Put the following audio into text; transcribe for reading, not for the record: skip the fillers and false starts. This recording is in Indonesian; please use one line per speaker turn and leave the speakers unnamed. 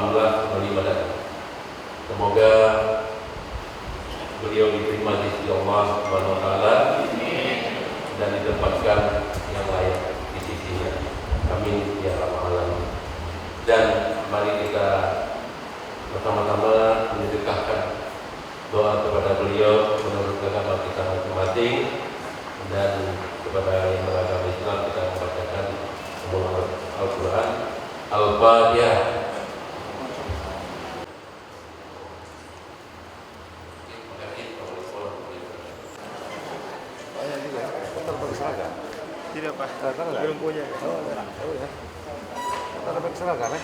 kembali pada. Semoga beliau diterima di sisi Allah Subhanahu wa taala dan ditempatkan yang layak di sisinya. Amin ya rabbal alamin. Dan mari kita bersama-sama menyedekahkan doa kepada beliau menurut agama kita masing-masing, dan kepada yang beragama Islam kita membacakan semua Al-Quran. Al-Fatihah.
Tidak Pak, belum punya.
Oh ya. Kita dapat seragam ya.